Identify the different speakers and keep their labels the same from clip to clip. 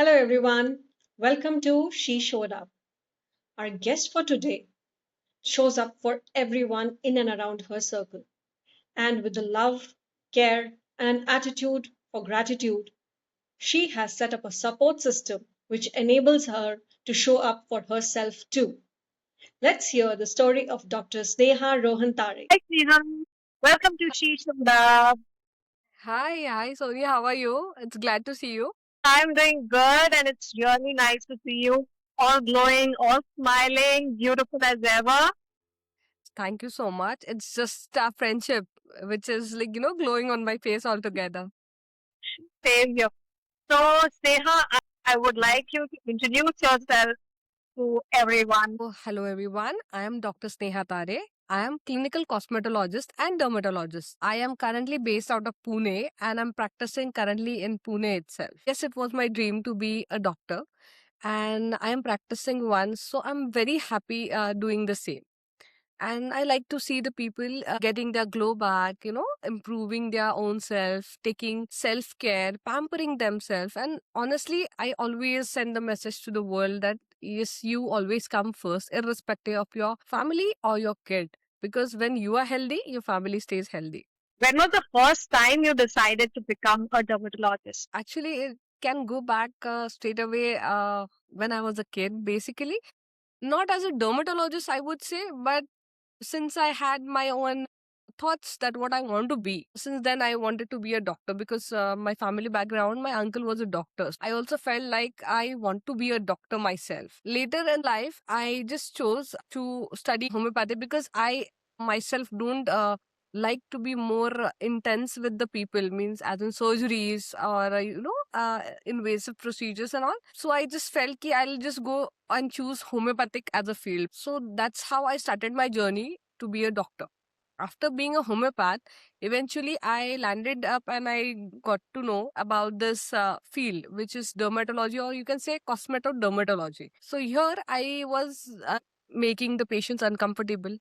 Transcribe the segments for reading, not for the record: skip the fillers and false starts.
Speaker 1: Hello, everyone. Welcome to She Showed Up. Our guest for today shows up for everyone in and around her circle. And with the love, care, and attitude for gratitude, she has set up a support system which enables her to show up for herself too. Let's hear the story of Dr. Sneha Rohan Tare.
Speaker 2: Hi, Sneha. Welcome to Sheesh and Love.
Speaker 3: Hi, Sonia. How are you? It's glad to see you.
Speaker 2: I'm doing good, and it's really nice to see you all glowing, all smiling, beautiful as ever.
Speaker 3: Thank you so much. It's just our friendship, which is glowing on my face altogether.
Speaker 2: Same here. So, Sneha, I would like you to introduce yourself to everyone.
Speaker 3: Oh, hello, everyone. I am Dr. Sneha Tare. I am clinical cosmetologist and dermatologist. I am currently based out of Pune and I'm practicing currently in Pune itself. Yes, it was my dream to be a doctor and I am practicing one. So I'm very happy doing the same. And I like to see the people getting their glow back, improving their own self, taking self care, pampering themselves. And honestly, I always send the message to the world that yes, you always come first, irrespective of your family or your kid. Because when you are healthy, your family stays healthy.
Speaker 2: When was the first time you decided to become a dermatologist?
Speaker 3: Actually, it can go back straight away when I was a kid, basically. Not as a dermatologist, I would say, but since I had my own thoughts that what I want to be. Since then, I wanted to be a doctor because my family background, my uncle was a doctor. I also felt like I want to be a doctor myself. Later in life, I just chose to study homeopathy because I myself don't like to be more intense with the people, means as in surgeries or invasive procedures and all. So I just felt ki I'll just go and choose homeopathic as a field. So that's how I started my journey to be a doctor. After being a homeopath, eventually I landed up and I got to know about this field, which is dermatology, or you can say cosmetodermatology. So here I was making the patients uncomfortable.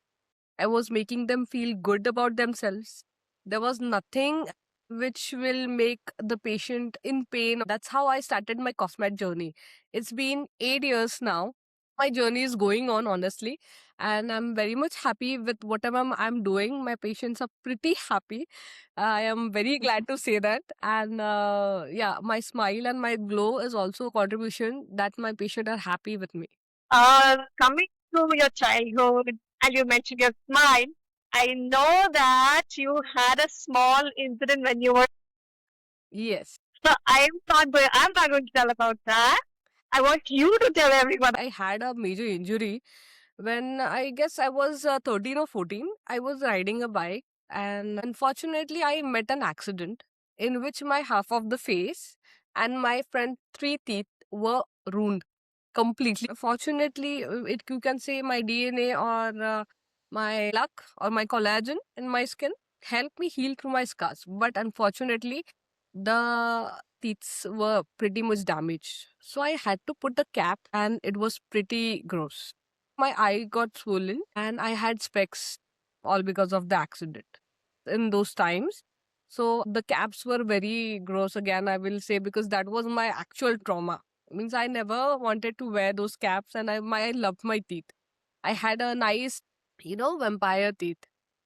Speaker 3: I was making them feel good about themselves. There was nothing which will make the patient in pain. That's how I started my cosmet journey. It's been 8 years now. My journey is going on, honestly, and I'm very much happy with whatever I'm doing. My patients are pretty happy. I am very glad to say that. And yeah, my smile and my glow is also a contribution that my patients are happy with me.
Speaker 2: Coming to your childhood, and you mentioned your smile, I know that you had a small incident when you were.
Speaker 3: Yes.
Speaker 2: So I'm not going to tell about that. I want you to tell everyone.
Speaker 3: I had a major injury when I guess I was 13 or 14. I was riding a bike and unfortunately I met an accident in which my half of the face and my front three teeth were ruined completely. Fortunately, you can say my DNA or my luck or my collagen in my skin helped me heal through my scars. But unfortunately, the teeth were pretty much damaged. So I had to put a cap and it was pretty gross. My eye got swollen and I had specs all because of the accident in those times. So the caps were very gross again, I will say, because that was my actual trauma. Means I never wanted to wear those caps and I loved my teeth. I had a nice, vampire teeth.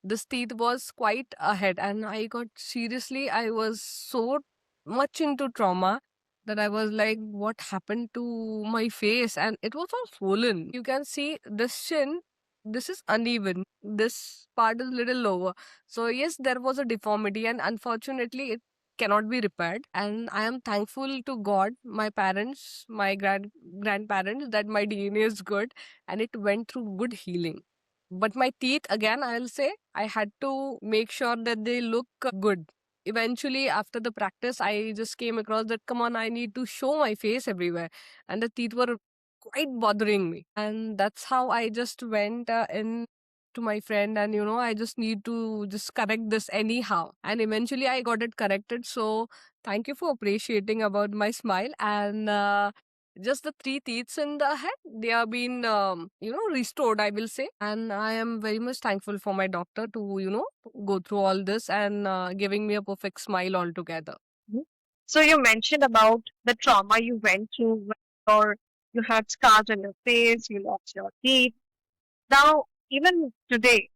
Speaker 3: This teeth was quite ahead and I got seriously, I was so much into trauma that I was like, what happened to my face? And it was all swollen. You can see this chin, this is uneven. This part is little lower. So yes, there was a deformity and unfortunately it cannot be repaired. And I am thankful to God, my parents, my grandparents that my DNA is good and it went through good healing. But my teeth, again, I'll say, I had to make sure that they look good. Eventually, after the practice, I just came across that, come on, I need to show my face everywhere. And the teeth were quite bothering me. And that's how I just went in to my friend and I just need to just correct this anyhow, and eventually I got it corrected. So thank you for appreciating about my smile. And just the three teeth in the head, they have been restored, I will say, and I am very much thankful for my doctor to go through all this and giving me a perfect smile altogether.
Speaker 2: So you mentioned about the trauma you went through, or you had scars on your face, you lost your teeth. Now, even today,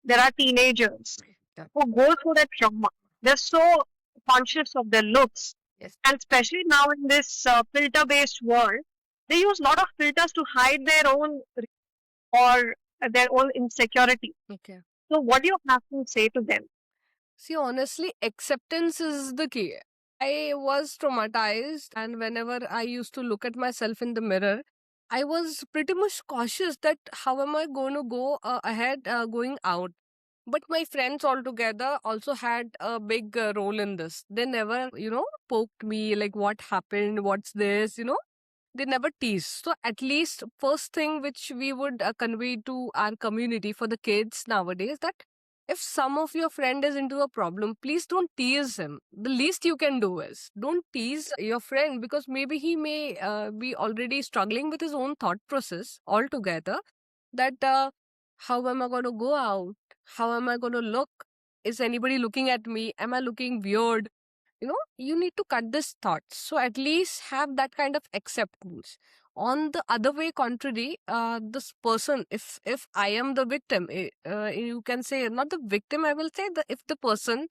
Speaker 2: there are teenagers
Speaker 3: Yeah.
Speaker 2: who go through that trauma. They're so conscious of their looks,
Speaker 3: Yes.
Speaker 2: and especially now in this filter-based world, they use a lot of filters to hide their own or their own insecurity.
Speaker 3: Okay.
Speaker 2: So, what do you have to say to them?
Speaker 3: See, honestly, acceptance is the key. I was traumatized, and whenever I used to look at myself in the mirror, I was pretty much cautious that how am I going to go ahead going out. But my friends altogether also had a big role in this. They never, poked me like, what happened? What's this? They never tease. So at least first thing which we would convey to our community for the kids nowadays, that if some of your friend is into a problem, please don't tease him. The least you can do is don't tease your friend, because maybe he may be already struggling with his own thought process altogether, that how am I going to go out? How am I going to look? Is anybody looking at me? Am I looking weird? You need to cut this thought, so at least have that kind of acceptance. On the other way contrary, this person, if I am the victim, you can say not the victim, I will say, if the person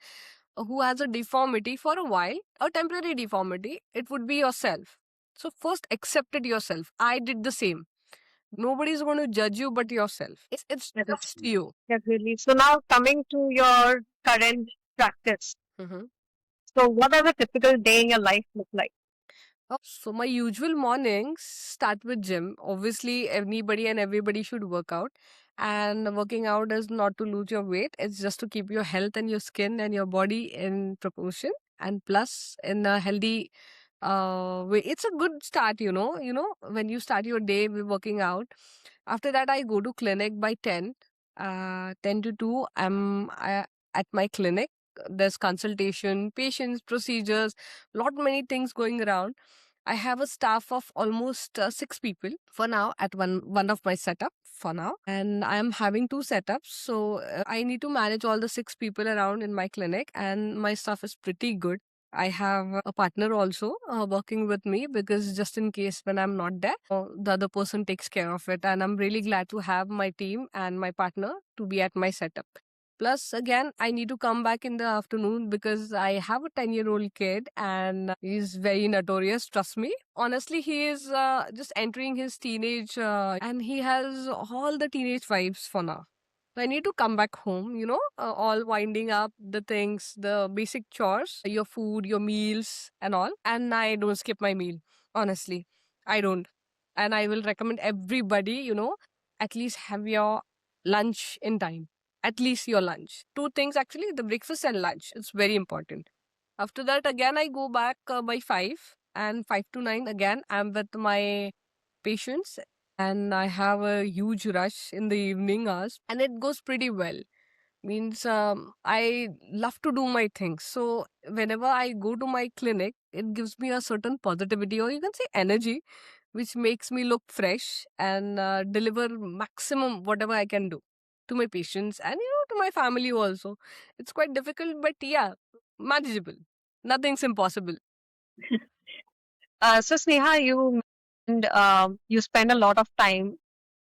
Speaker 3: who has a deformity for a while, a temporary deformity, it would be yourself. So first accept it yourself. I did the same. Nobody's going to judge you but yourself. It's
Speaker 2: Yes,
Speaker 3: just you.
Speaker 2: definitely. So now coming to your current practice.
Speaker 3: Mhm.
Speaker 2: So what does a typical day in your life look like?
Speaker 3: So my usual mornings start with gym. Obviously, anybody and everybody should work out. And working out is not to lose your weight. It's just to keep your health and your skin and your body in proportion. And plus, in a healthy way, it's a good start. When you start your day with working out. After that, I go to clinic by 10. 10 to 2, at my clinic. There's consultation, patients, procedures, lot many things going around. I have a staff of almost 6 people for now at one of my setup for now, and I am having two setups. So I need to manage all the 6 people around in my clinic, and my staff is pretty good. I have a partner also working with me, because just in case when I'm not there, the other person takes care of it. And I'm really glad to have my team and my partner to be at my setup. Plus, again, I need to come back in the afternoon because I have a 10-year-old kid and he's very notorious, trust me. Honestly, he is just entering his teenage and he has all the teenage vibes for now. So I need to come back home, all winding up the things, the basic chores, your food, your meals, and all. And I don't skip my meal, honestly. I don't. And I will recommend everybody, at least have your lunch in time. At least your lunch. Two things actually, the breakfast and lunch. It's very important. After that, again, I go back by 5, and 5 to 9, again, I'm with my patients, and I have a huge rush in the evening hours, and it goes pretty well. Means I love to do my things. So whenever I go to my clinic, it gives me a certain positivity, or you can say energy, which makes me look fresh and deliver maximum whatever I can do to my patients and to my family also. It's quite difficult, but yeah, manageable. Nothing's impossible.
Speaker 2: So Sneha, you mentioned you spend a lot of time,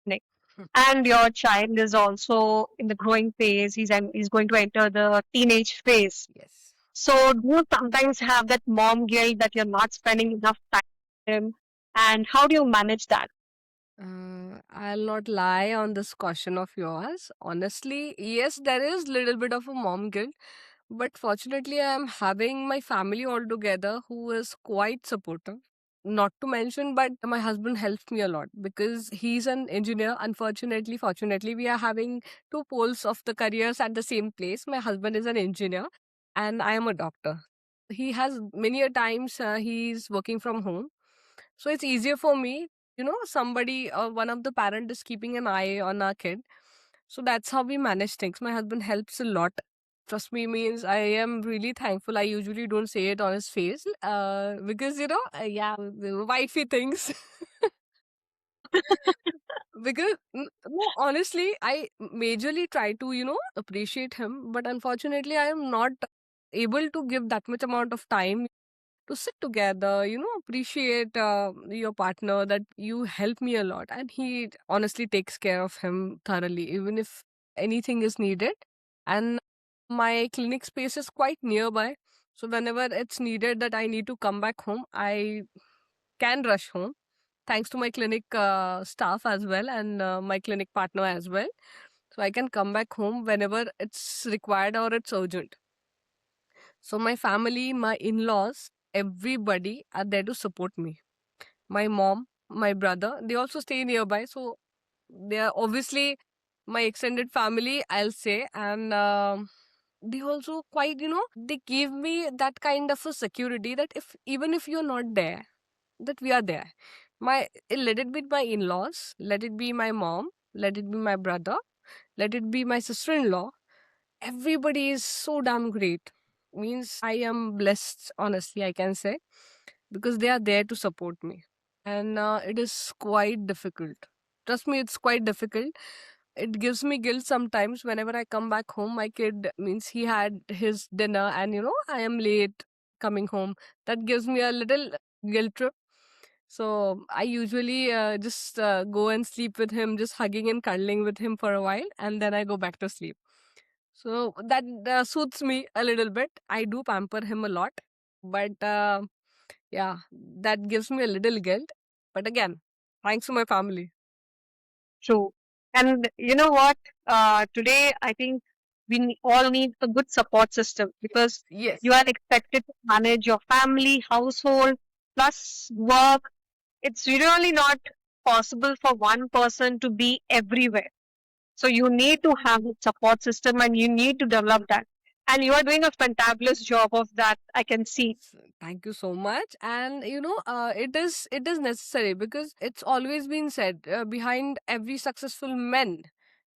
Speaker 2: like,
Speaker 3: Hmm.
Speaker 2: and your child is also in the growing phase. He's going to enter the teenage phase.
Speaker 3: Yes.
Speaker 2: So do you sometimes have that mom guilt that you're not spending enough time with him? And how do you manage that?
Speaker 3: I'll not lie on this question of yours. Honestly, yes, there is little bit of a mom guilt, but fortunately, I am having my family all together who is quite supportive. Not to mention, but my husband helps me a lot because he's an engineer. Unfortunately, fortunately, we are having two poles of the careers at the same place. My husband is an engineer, and I am a doctor. He has many a times he's working from home, so it's easier for me. Somebody, one of the parent is keeping an eye on our kid. So that's how we manage things. My husband helps a lot. Trust me, means I am really thankful. I usually don't say it on his face because, yeah, the wifey things. Because, no, honestly, I majorly try to, appreciate him. But unfortunately, I am not able to give that much amount of time. to sit together, appreciate your partner, that you help me a lot. And he honestly takes care of him thoroughly, even if anything is needed. And my clinic space is quite nearby. So whenever it's needed that I need to come back home, I can rush home. Thanks to my clinic staff as well, and my clinic partner as well. So I can come back home whenever it's required or it's urgent. So my family, my in-laws, everybody are there to support me. My mom, my brother, they also stay nearby. So they are obviously my extended family, I'll say. And they also quite, they give me that kind of a security that if even if you're not there, that we are there. Let it be my in-laws, let it be my mom, let it be my brother, let it be my sister-in-law. Everybody is so damn great. Means I am blessed, honestly, I can say, because they are there to support me. And it is quite difficult. Trust me, it's quite difficult. It gives me guilt sometimes whenever I come back home. My kid means he had his dinner, and I am late coming home. That gives me a little guilt trip. So I usually just go and sleep with him, just hugging and cuddling with him for a while, and then I go back to sleep. So that suits me a little bit. I do pamper him a lot, but yeah, that gives me a little guilt. But again, thanks to my family.
Speaker 2: True. And you know what? Today, I think all need a good support system because
Speaker 3: Yes.
Speaker 2: you are expected to manage your family, household, plus work. It's really not possible for one person to be everywhere. So you need to have a support system and you need to develop that. And you are doing a fantabulous job of that, I can see.
Speaker 3: Thank you so much. And it is necessary, because it's always been said, behind every successful man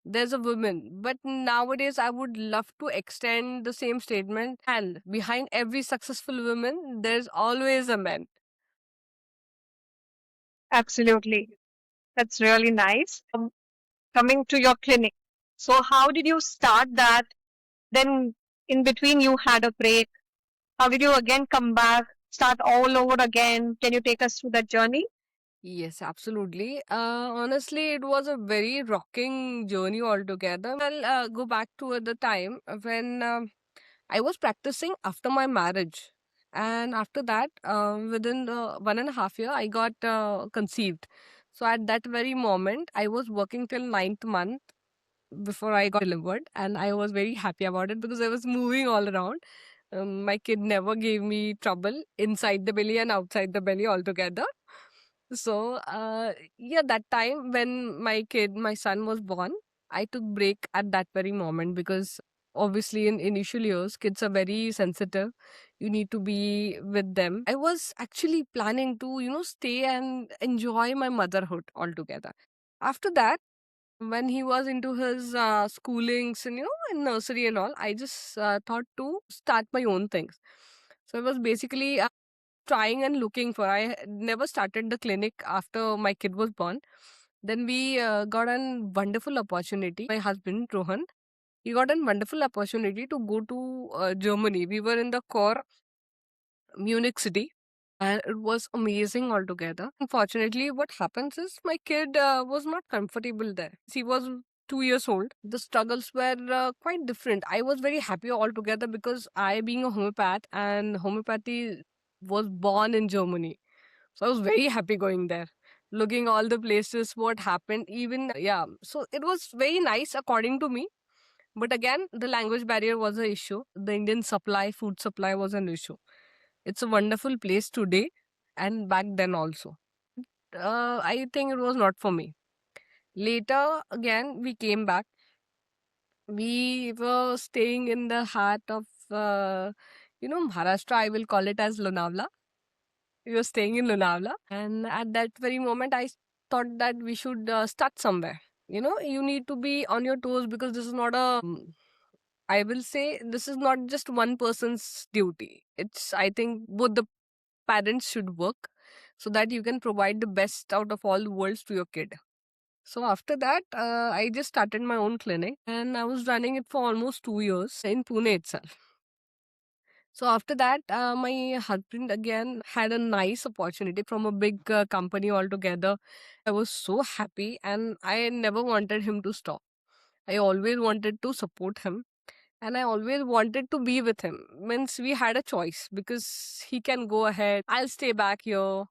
Speaker 3: there's a woman. But nowadays I would love to extend the same statement, and behind every successful woman there's always a man.
Speaker 2: Absolutely. That's really nice. Coming to your clinic. So how did you start that? Then in between you had a break. How did you again come back, start all over again? Can you take us through that journey?
Speaker 3: Yes, absolutely. Honestly, it was a very rocking journey altogether. I'll go back to the time when I was practicing after my marriage. And after that, within 1.5 year, I got conceived. So at that very moment, I was working till ninth month before I got delivered. And I was very happy about it because I was moving all around. My kid never gave me trouble inside the belly and outside the belly altogether. So, yeah, that time when my son was born, I took break at that very moment, because obviously in initial years, kids are very sensitive. You need to be with them. I was actually planning to, stay and enjoy my motherhood altogether. After that, when he was into his schoolings and, in nursery and all, I just thought to start my own things. So I was basically trying and looking for. I never started the clinic after my kid was born. Then we got a wonderful opportunity. My husband Rohan, he got a wonderful opportunity to go to Germany. We were in the core Munich city, and it was amazing altogether. Unfortunately, what happens is my kid was not comfortable there. He was 2 years old. The struggles were quite different. I was very happy altogether because I, being a homeopath, and homeopathy was born in Germany. So I was very happy going there, looking all the places, what happened, even, yeah. So it was very nice according to me. But again, the language barrier was an issue. The Indian supply, food supply was an issue. It's a wonderful place today and back then also. I think it was not for me. Later, again, we came back. We were staying in the heart of, Maharashtra. I will call it as Lonavala. We were staying in Lonavala. And at that very moment, I thought that we should start somewhere. You need to be on your toes, because this is not I will say, this is not just one person's duty. I think both the parents should work so that you can provide the best out of all worlds to your kid. So after that, I just started my own clinic, and I was running it for almost 2 years in Pune itself. So after that, my husband again had a nice opportunity from a big company altogether. I was so happy and I never wanted him to stop. I always wanted to support him and I always wanted to be with him. Means we had a choice because he can go ahead, I'll stay back here.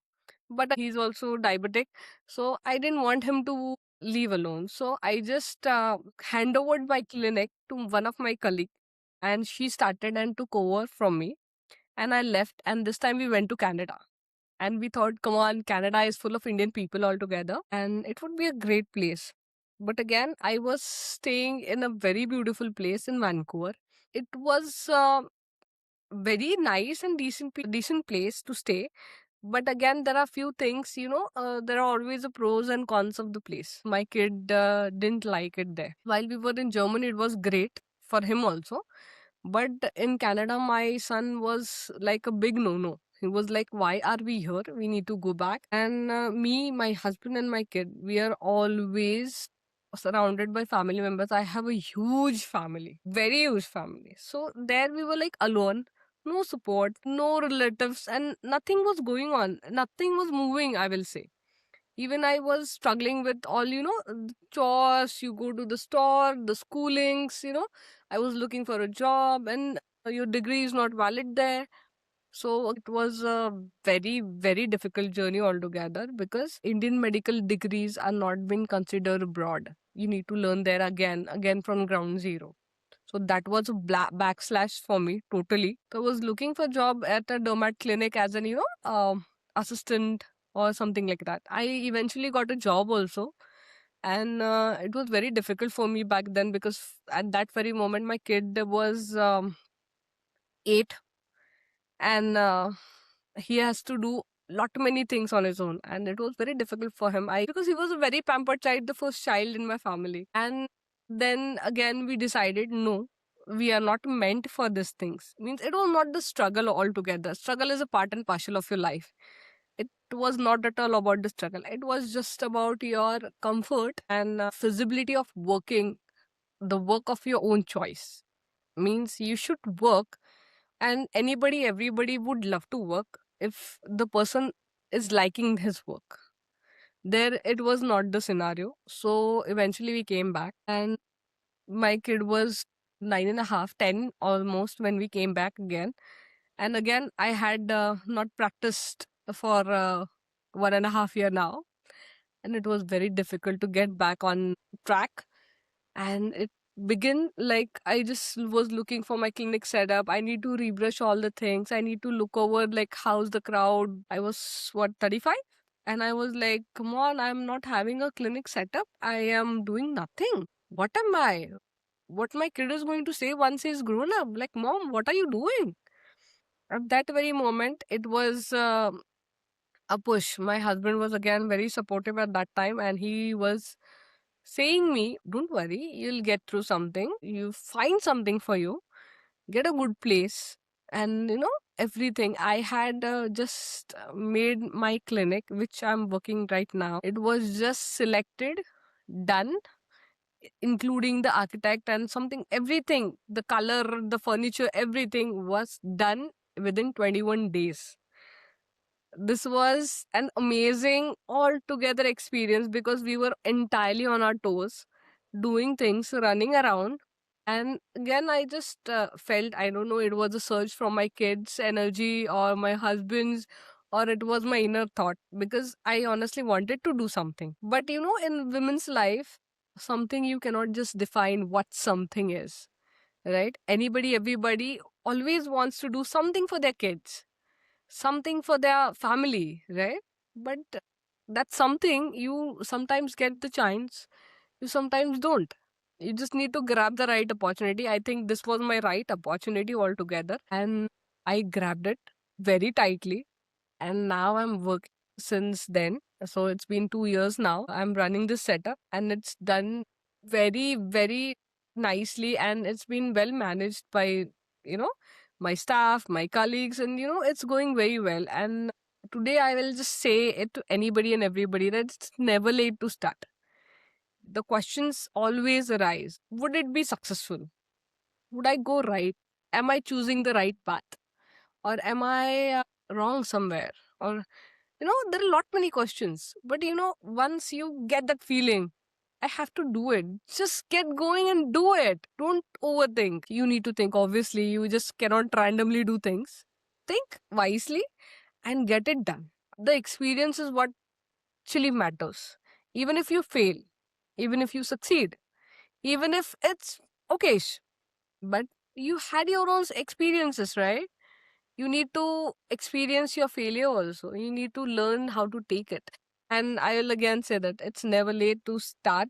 Speaker 3: But he's also diabetic, so I didn't want him to leave alone. So I just hand over my clinic to one of my colleagues, and she started and took over from me. And I left, and this time we went to Canada. And we thought, come on, Canada is full of Indian people altogether, and it would be a great place. But again, I was staying in a very beautiful place in Vancouver. It was very nice and decent place to stay, but again there are few things, there are always the pros and cons of the place. My kid didn't like it there. While we were in Germany, it was great for him also, but in Canada my son was like a big no no. He was like, why are we here? We need to go back. And me, my husband and my kid, we are always surrounded by family members. I have a huge family, very huge family. So there we were like alone, no support, no relatives, and nothing was going on. Nothing was moving, I will say. Even I was struggling with all, the chores. You go to the store, the schoolings, I was looking for a job, and your degree is not valid there. So it was a very, very difficult journey altogether because Indian medical degrees are not being considered abroad. You need to learn there again from ground zero. So that was a backslash for me totally. So I was looking for job at a dermat clinic as an assistant or something like that. I eventually got a job also, and it was very difficult for me back then because at that very moment my kid was 8, and he has to do lot many things on his own, and it was very difficult for him. I Because he was a very pampered child, the first child in my family. And then again we decided, no, we are not meant for these things. Means it was not the struggle altogether. Struggle is a part and parcel of your life. It was not at all about the struggle. It was just about your comfort and feasibility of working the work of your own choice. Means you should work, and everybody would love to work if the person is liking his work. There it was not the scenario, so eventually we came back, and my kid was 9.5, 10 almost when we came back again. And again I had not practiced for 1.5 year now, and it was very difficult to get back on track. And it began like I just was looking for my clinic setup. I need to rebrush all the things. I need to look over like how's the crowd. I was what, 35? And I was like, come on, I'm not having a clinic setup. I am doing nothing. What am I? What my kid is going to say once he's grown up? Like, mom, what are you doing? At that very moment, it was a push. My husband was again very supportive at that time, and he was saying me, don't worry, you'll get through something. You find something for you, get a good place, and everything. I had just made my clinic, which I'm working right now. It was just selected, done, including the architect and something, everything, the color, the furniture, everything was done within 21 days. This was an amazing altogether experience because we were entirely on our toes, doing things, running around. And again, I just felt, I don't know, it was a surge from my kids' energy or my husband's, or it was my inner thought, because I honestly wanted to do something. But in women's life, something you cannot just define what something is, right? Anybody, everybody always wants to do something for their kids, something for their family, right? But that's something you sometimes get the chance, you sometimes don't. You just need to grab the right opportunity. I think this was my right opportunity altogether, and I grabbed it very tightly. And now I'm working since then. So it's been 2 years now. I'm running this setup, and it's done very, very nicely, and it's been well managed by, you know, my staff, my colleagues, and it's going very well. And today I will just say it to anybody and everybody that it's never late to start. The questions always arise. Would it be successful? Would I go right? Am I choosing the right path? or am I wrong somewhere? Or there are lot many questions. But once you get that feeling, I have to do it. Just get going and do it. Don't overthink. You need to think. Obviously, you just cannot randomly do things. Think wisely and get it done. The experience is what actually matters. Even if you fail, even if you succeed, even if it's okay, but you had your own experiences, right? You need to experience your failure also. You need to learn how to take it. And I will again say that it's never late to start.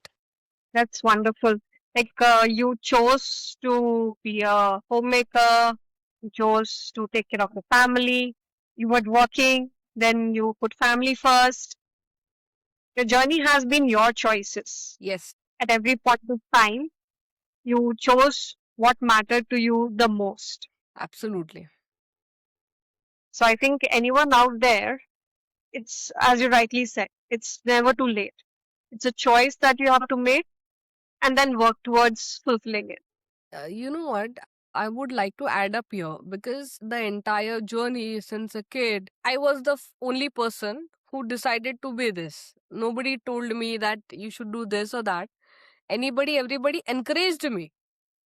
Speaker 2: That's wonderful. Like you chose to be a homemaker, you chose to take care of the family, you were working, then you put family first. Your journey has been your choices.
Speaker 3: Yes,
Speaker 2: At every point of time, you chose what mattered to you the most.
Speaker 3: absolutely.
Speaker 2: So I think anyone out there, it's as you rightly said, it's never too late. It's a choice that you have to make and then work towards fulfilling it.
Speaker 3: You know what? I would like to add up here because the entire journey since a kid, I was the only person who decided to be this. Nobody told me that you should do this or that. Everybody encouraged me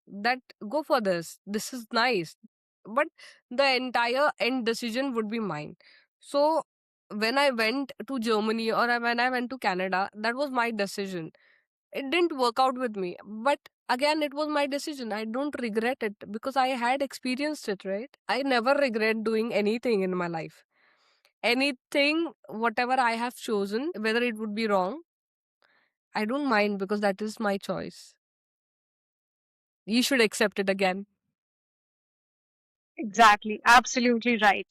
Speaker 3: that go for this. This is nice. But the entire end decision would be mine. So when I went to Germany or when I went to Canada, that was my decision. It didn't work out with me, but again it was my decision. I don't regret it because I had experienced it, right? I never regret doing anything in my life. Anything, whatever I have chosen, whether it would be wrong, I don't mind because that is my choice. You should accept it again.
Speaker 2: Exactly, absolutely right.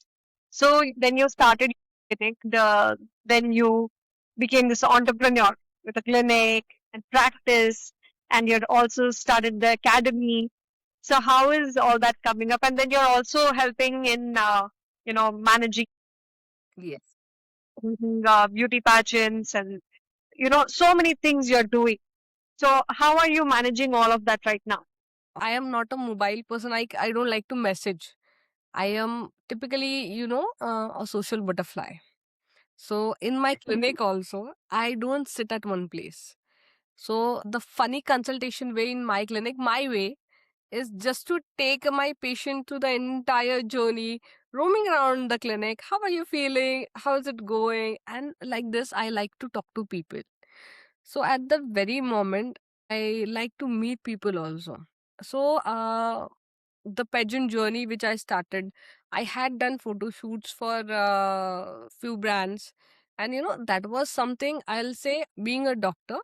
Speaker 2: So then you started your clinic, then you became this entrepreneur with a clinic and practice, and you also started the academy. So how is all that coming up? And then you're also helping in, managing
Speaker 3: Yes.
Speaker 2: beauty pageants and so many things you're doing. So how are you managing all of that right now?
Speaker 3: I am not a mobile person. I don't like to message. I am typically, a social butterfly. So in my clinic also, I don't sit at one place. So the funny consultation way in my clinic, my way, is just to take my patient to the entire journey, roaming around the clinic. How are you feeling? How is it going? And like this, I like to talk to people. So at the very moment, I like to meet people also. So the pageant journey which I started, I had done photo shoots for few brands, and that was something I'll say. Being a doctor,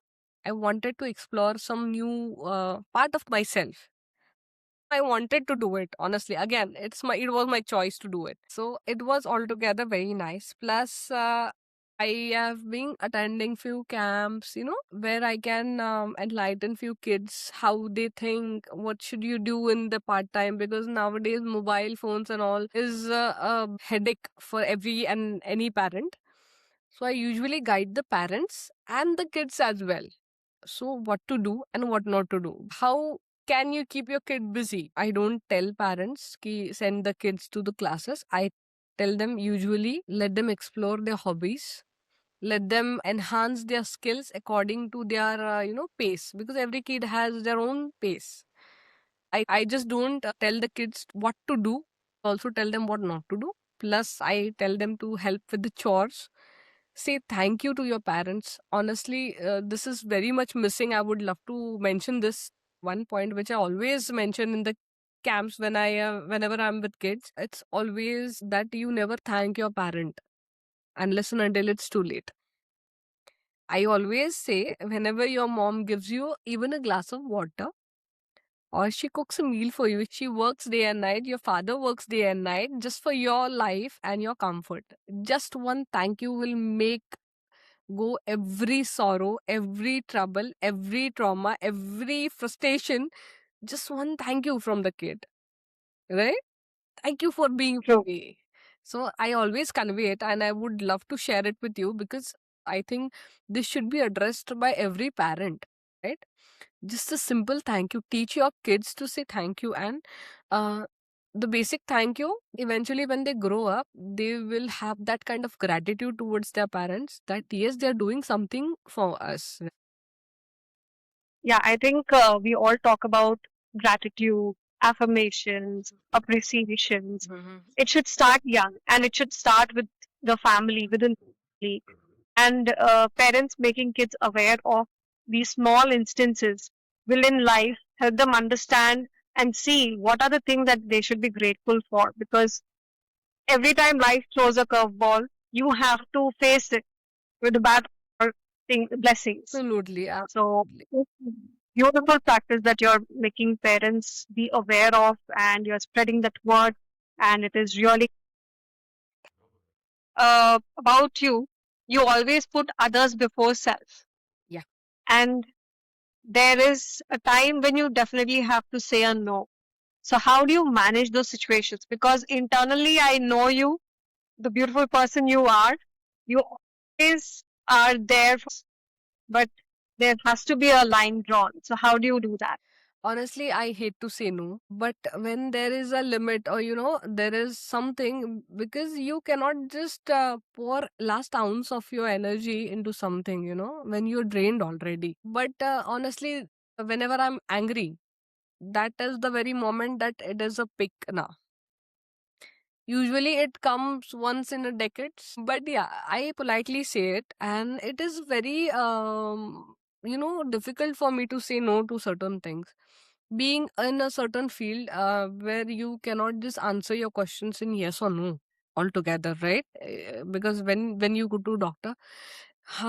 Speaker 3: I wanted to explore some new part of myself. I wanted to do it honestly. Again, it was my choice to do it. So it was altogether very nice. Plus, I have been attending few camps, where I can enlighten few kids how they think, what should you do in the part time, because nowadays mobile phones and all is a headache for every and any parent. So I usually guide the parents and the kids as well. So, what to do and what not to do? How can you keep your kid busy? I don't tell parents ki send the kids to the classes. I tell them usually let them explore their hobbies. Let them enhance their skills according to their pace, because every kid has their own pace. I just don't tell the kids what to do. Also tell them what not to do. Plus, I tell them to help with the chores. Say thank you to your parents. Honestly, this is very much missing. I would love to mention this one point which I always mention in the camps whenever I'm with kids. It's always that you never thank your parent unless and until it's too late. I always say whenever your mom gives you even a glass of water or she cooks a meal for you, she works day and night, your father works day and night just for your life and your comfort. Just one thank you will make go every sorrow, every trouble, every trauma, every frustration. Just one thank you from the kid, right? Thank you for being with
Speaker 2: True.
Speaker 3: me. So I always convey it and I would love to share it with you because I think this should be addressed by every parent, right? Just a simple thank you. Teach your kids to say thank you, and uh, the basic thank you, eventually when they grow up, they will have that kind of gratitude towards their parents, that yes, they're doing something for us.
Speaker 2: Yeah, I think we all talk about gratitude, affirmations, appreciations.
Speaker 3: Mhm.
Speaker 2: It should start young, and it should start with the family, within the family, and parents making kids aware of these small instances will in life help them understand and see what are the things that they should be grateful for, because every time life throws a curveball, you have to face it with the bad or blessings.
Speaker 3: Absolutely,
Speaker 2: So
Speaker 3: absolutely.
Speaker 2: it's a beautiful practice that you're making parents be aware of, and you're spreading that word, and it is really about you. You always put others before self,
Speaker 3: Yeah.
Speaker 2: and there is a time when you definitely have to say a no. So how do you manage those situations? Because internally, I know you, the beautiful person you are. You always are there, but there has to be a line drawn. So how do you do that?
Speaker 3: Honestly, I hate to say no, but when there is a limit, or there is something, because you cannot just pour last ounce of your energy into something, when you're drained already. But honestly, whenever I'm angry, that is the very moment that it is a pick now. Usually it comes once in a decade, but yeah, I politely say it, and it is very difficult for me to say no to certain things. Being in a certain field where you cannot just answer your questions in yes or no altogether, right? Because when you go to doctor,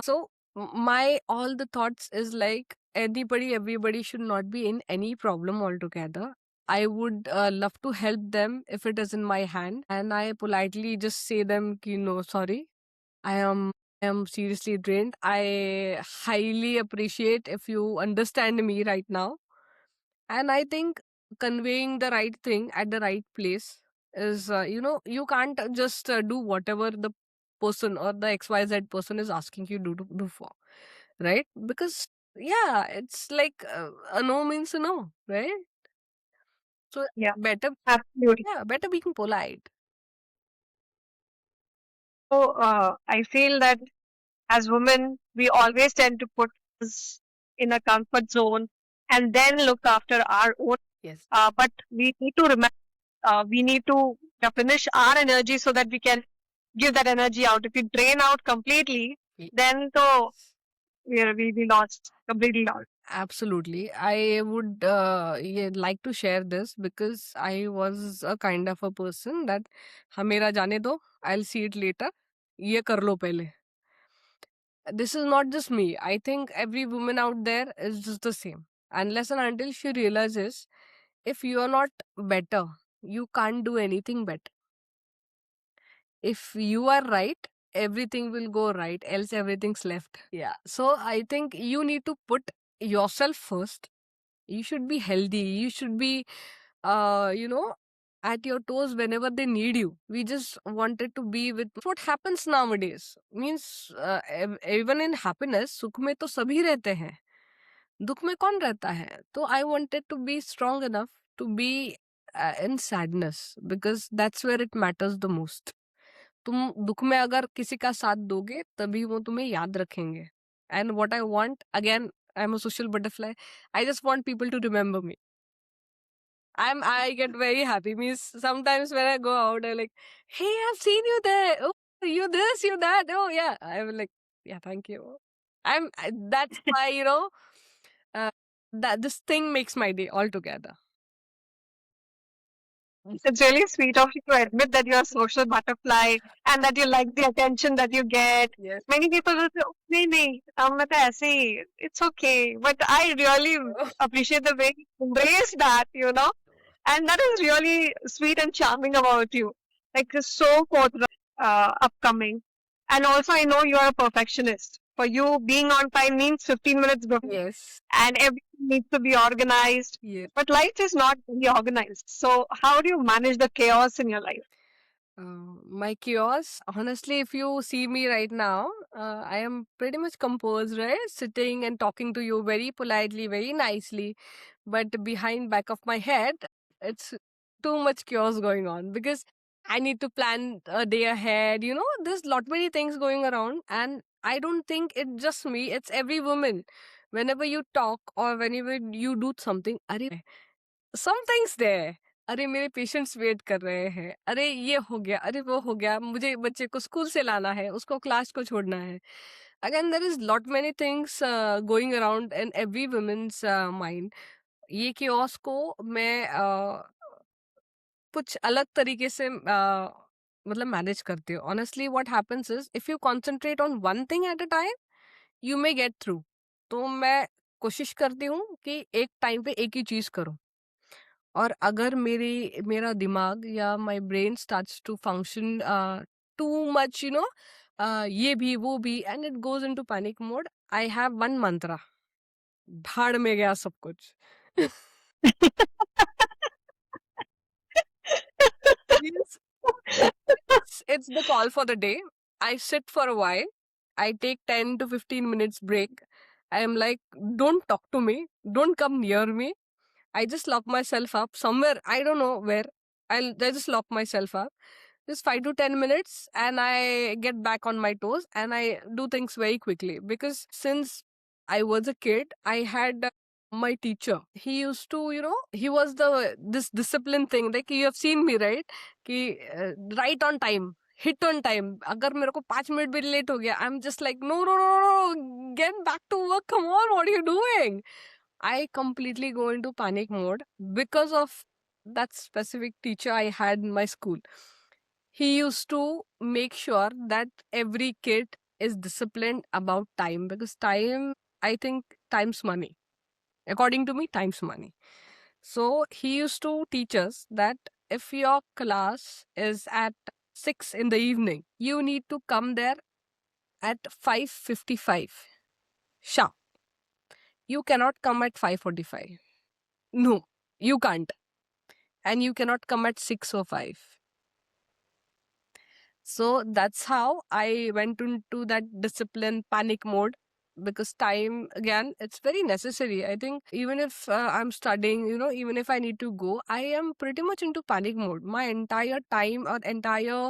Speaker 3: so my all the thoughts is like, everybody should not be in any problem altogether. I would love to help them if it is in my hand, and I politely just say them, sorry, I am seriously drained. I highly appreciate if you understand me right now. And I think conveying the right thing at the right place is, you can't just do whatever the person or the XYZ person is asking you to do for, right? Because, yeah, it's like a no means a no, right? So
Speaker 2: Yeah,
Speaker 3: better,
Speaker 2: absolutely.
Speaker 3: yeah, better being polite.
Speaker 2: So I feel that as women, we always tend to put us in a comfort zone and then look after our own.
Speaker 3: Yes.
Speaker 2: But we need to remember, we need to finish our energy so that we can give that energy out. If we drain out completely,
Speaker 3: Ye-
Speaker 2: then so we be lost, completely lost.
Speaker 3: Absolutely. I would yeah, like to share this because I was a kind of a person that "हाँ, मेरा जाने दो, I'll see it later. ये कर लो पहले." This is not just me. I think every woman out there is just the same. Unless and until she realizes, if you are not better, you can't do anything better. If you are right, everything will go right, else everything's left. Yeah. So I think you need to put yourself first. You should be healthy. You should be, uh, you know, at your toes whenever they need you. We just wanted to be with what happens nowadays. Means even in happiness, सुख में तो सभी रहते हैं. दुख में कौन रहता है? तो I wanted to be strong enough to be in sadness, because that's where it matters the most. तुम दुख में अगर किसी का साथ दोगे तभी वो तुम्हें याद रखेंगे. And what I want, again, I'm a social butterfly. I just want people to remember me. I get very happy. Means sometimes when I go out, I'm like, hey, I've seen you there. Oh, you this, you that. Oh yeah. I'm like, yeah, thank you. That's why, uh, that this thing makes my day altogether.
Speaker 2: It's really sweet of you to admit that you're a social butterfly and that you like the attention that you get.
Speaker 3: Yes.
Speaker 2: Many people will say, "Oh, nahi, nahi, मैं तो ऐसे ही, it's okay." But I really appreciate the way you embrace that. And that is really sweet and charming about you. Like, it's so forthright, upcoming. And also, I know you are a perfectionist. For you, being on time means 15 minutes before,
Speaker 3: Yes.
Speaker 2: and everything needs to be organized.
Speaker 3: Yes.
Speaker 2: But life is not very organized. So, how do you manage the chaos in your life?
Speaker 3: My chaos, honestly, if you see me right now, I am pretty much composed, right? Sitting and talking to you very politely, very nicely. But behind back of my head, it's too much chaos going on because I need to plan a day ahead. There's lot many things going around, and I don't think it's just me. It's every woman. Whenever you talk or whenever you do something, अरे somethings there, अरे मेरे patients wait कर रहे हैं, अरे ये हो गया, अरे वो हो गया, मुझे बच्चे को स्कूल से लाना है, उसको क्लास को छोड़ना है. Again there is lot many things going around in every women's mind. ये कियोस्क को मैं कुछ अलग तरीके से मतलब मैनेज करती हूँ. Honestly what happens is if you concentrate on one thing at a time you may get through. तो मैं कोशिश करती हूँ कि एक टाइम पे एक ही चीज करूँ. और अगर मेरा दिमाग या my brain starts to function too much, ये भी वो भी, and it goes into panic mode, I have one mantra: भाड़ में गया सब कुछ. Yes. It's the call for the day. I sit for a while. I take 10 to 15 minutes break. I am like, don't talk to me. Don't come near me. I just lock myself up somewhere. I don't know where. I just lock myself up. Just 5 to 10 minutes, and I get back on my toes, and I do things very quickly. Because since I was a kid, I had my teacher. He used to, he was this discipline thing. Like you have seen me, right? कि right on time, hit on time. अगर मेरे को 5 minute भी late हो गया, I'm just like, no, no, no, no, no, get back to work. Come on, what are you doing? I completely go into panic mode because of that specific teacher I had in my school. He used to make sure that every kid is disciplined about time, because time, I think, time's money. According to me, time's money. So he used to teach us that if your class is at 6 in the evening, you need to come there at 5:55 sharp. You cannot come at 5:45. No, you can't. And you cannot come at 6:05. So that's how I went into that discipline panic mode, because time, again, it's very necessary. I think even if I'm studying, even if I need to go, I am pretty much into panic mode. My entire time or entire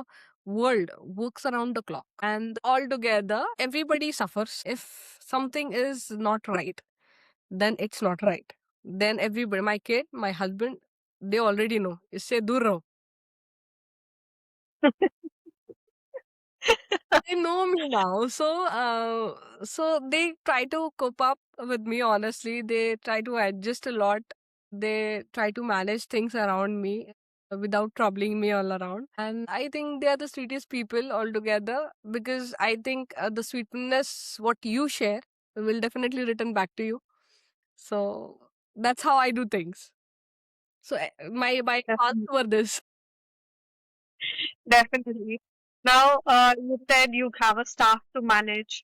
Speaker 3: world works around the clock, and altogether everybody suffers if something is not right. Then it's not right. Then everybody, my kid, my husband, they already know. इससे दूर रहो. They know me now. So they try to cope up with me, honestly. They try to adjust a lot. They try to manage things around me without troubling me all around. And I think they are the sweetest people altogether, because I think the sweetness what you share will definitely return back to you. So that's how I do things. So my thoughts
Speaker 2: Definitely.
Speaker 3: were this.
Speaker 2: Definitely. Now, you said you have a staff to manage.